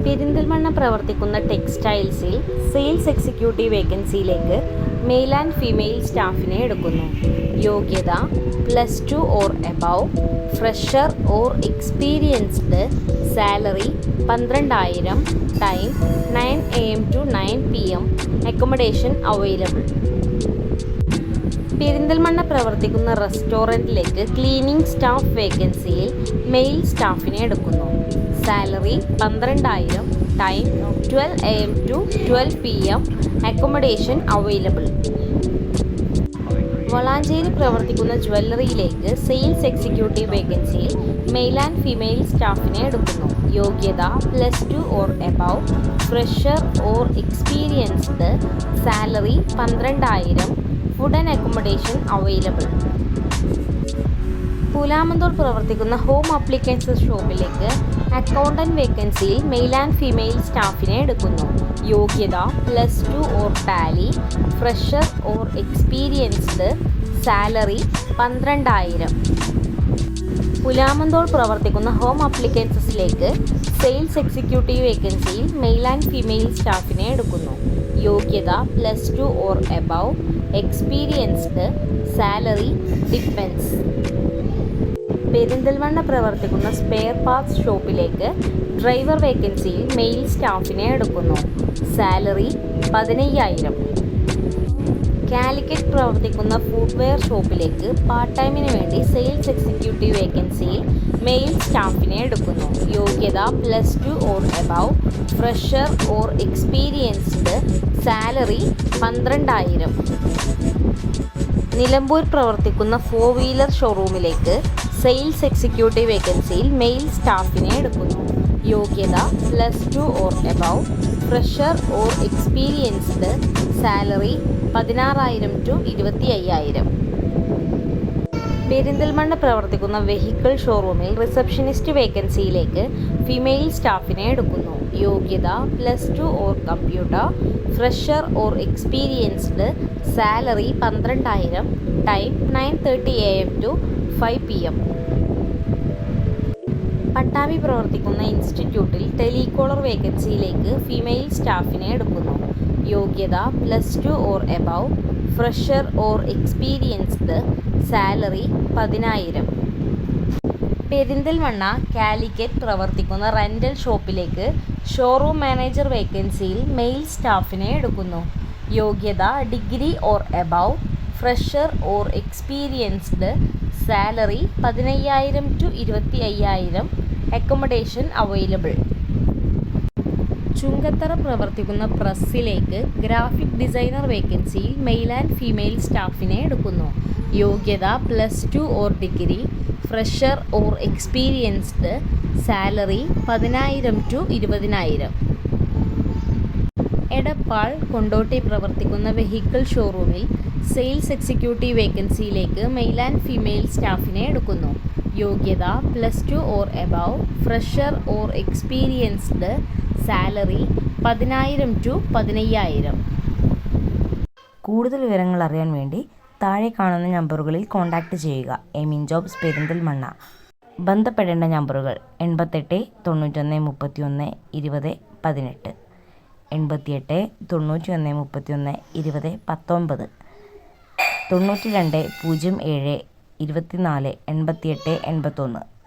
പെരിന്തൽമണ്ണ പ്രവർത്തിക്കുന്ന ടെക്സ്റ്റൈൽസിൽ sales executive വേക്കൻസിയിലേക്ക് മെയിൽ ആൻഡ് ഫീമെയിൽ സ്റ്റാഫിനെ എടുക്കുന്നു. യോഗ്യത +2 or above, fresher or experienced, salary 12,000, time 9 AM to 9 PM, accommodation available. Perinthalmanna പ്രവർത്തിക്കുന്ന റെസ്റ്റോറൻറ്റിലേക്ക് ക്ലീനിംഗ് സ്റ്റാഫ് വേക്കൻസിയിൽ മെയിൽ സ്റ്റാഫിനെ എടുക്കുന്നു. Salary 12,000, time 12 AM to 12 PM, accommodation available. Valanchery പ്രവർത്തിക്കുന്ന ജ്വല്ലറിയിലേക്ക് സെയിൽസ് എക്സിക്യൂട്ടീവ് വേക്കൻസിയിൽ മെയിൽ ആൻഡ് ഫീമെയിൽ സ്റ്റാഫിനെ എടുക്കുന്നു. യോഗ്യത +2 or above, fresher or experienced, salary 12,000, food and accommodation available. Pulamanthole പ്രവർത്തിക്കുന്ന ഹോം അപ്ലിക്കൻസ് ഷോപ്പിലേക്ക് അക്കൗണ്ടൻറ്റ് വേക്കൻസിയിൽ മെയിൽ ആൻഡ് ഫീമെയിൽ സ്റ്റാഫിനെ എടുക്കുന്നു. യോഗ്യത +2 or Tally, fresher or experienced, salary 12,000. Pulamanthole പ്രവർത്തിക്കുന്ന ഹോം അപ്ലിക്കൻസിലേക്ക് സെയിൽസ് എക്സിക്യൂട്ടീവ് വേക്കൻസിയിൽ മെയിൽ ആൻഡ് ഫീമെയിൽ സ്റ്റാഫിനെ എടുക്കുന്നു. യോഗ്യത +2 or above, experienced, salary depends. Perinthalmanna പ്രവർത്തിക്കുന്ന സ്പെയർ പാർട്സ് ഷോപ്പിലേക്ക് ഡ്രൈവർ വേക്കൻസിയിൽ മെയിൽ സ്റ്റാഫിനെ എടുക്കുന്നു. സാലറി 15,000. കാലിക്കറ്റ് പ്രവർത്തിക്കുന്ന ഫുഡ്വെയർ ഷോപ്പിലേക്ക് പാർട്ട് ടൈമിന് വേണ്ടി സെയിൽസ് എക്സിക്യൂട്ടീവ് വേക്കൻസിയിൽ മെയിൽ സ്റ്റാഫിനെ എടുക്കുന്നു. യോഗ്യത +2 or above, fresher or experienced, salary 12,000. Nilambur പ്രവർത്തിക്കുന്ന 4 വീലർ ഷോറൂമിലേക്ക് സെയിൽസ് എക്സിക്യൂട്ടീവ് വേക്കൻസിയിൽ മെയിൽ സ്റ്റാഫിനെ എടുക്കുന്നു. യോഗ്യത +2 or above, fresher or experienced, salary 16,000 to 25,000. Perinthalmanna പ്രവർത്തിക്കുന്ന വെഹിക്കിൾ ഷോറൂമിൽ റിസപ്ഷനിസ്റ്റ് വേക്കൻസിയിലേക്ക് ഫീമെയിൽ സ്റ്റാഫിനെ എടുക്കുന്നു. യോഗ്യത +2 or computer, fresher or experienced, salary 12,000, time 9:30 AM to 5 PM. Pattambi പ്രവർത്തിക്കുന്ന ഇൻസ്റ്റിറ്റ്യൂട്ടിൽ ടെലികോളർ വേക്കൻസിയിലേക്ക് ഫീമെയിൽ സ്റ്റാഫിനെ എടുക്കുന്നു. യോഗ്യത +2 or above, fresher or experienced, salary 10,000. Perinthalmanna Calicut പ്രവർത്തിക്കുന്ന റെൻ്റൽ ഷോപ്പിലേക്ക് ഷോറൂം മാനേജർ വേക്കൻസിയിൽ മെയിൽ സ്റ്റാഫിനെ എടുക്കുന്നു. യോഗ്യത degree or above, fresher or experienced, salary 15,000 to 25,000, accommodation available. Chungathara പ്രവർത്തിക്കുന്ന പ്രസ്സിലേക്ക് ഗ്രാഫിക് ഡിസൈനർ വേക്കൻസിയിൽ മെയിൽ ആൻഡ് ഫീമെയിൽ സ്റ്റാഫിനെ എടുക്കുന്നു. യോഗ്യത +2 or degree, fresher or experienced, salary 10,000 to 20,000. Edappal Kondotty പ്രവർത്തിക്കുന്ന വെഹിക്കിൾ ഷോറൂമിൽ സെയിൽസ് എക്സിക്യൂട്ടീവ് വേക്കൻസിയിലേക്ക് മെയിൽ ആൻഡ് ഫീമെയിൽ സ്റ്റാഫിനെ എടുക്കുന്നു. യോഗ്യത +2 or above, fresher or experienced, salary 10,000 to 15,000. കൂടുതൽ വിവരങ്ങൾ അറിയാൻ വേണ്ടി താഴെ കാണുന്ന നമ്പറുകളിൽ കോൺടാക്റ്റ് ചെയ്യുക. എമിൻ ജോബ്സ് പെരിന്തൽമണ്ണ. ബന്ധപ്പെടേണ്ട നമ്പറുകൾ 88 91 31 20 18, 88 91 31 20 19, 92 07 24 88 81.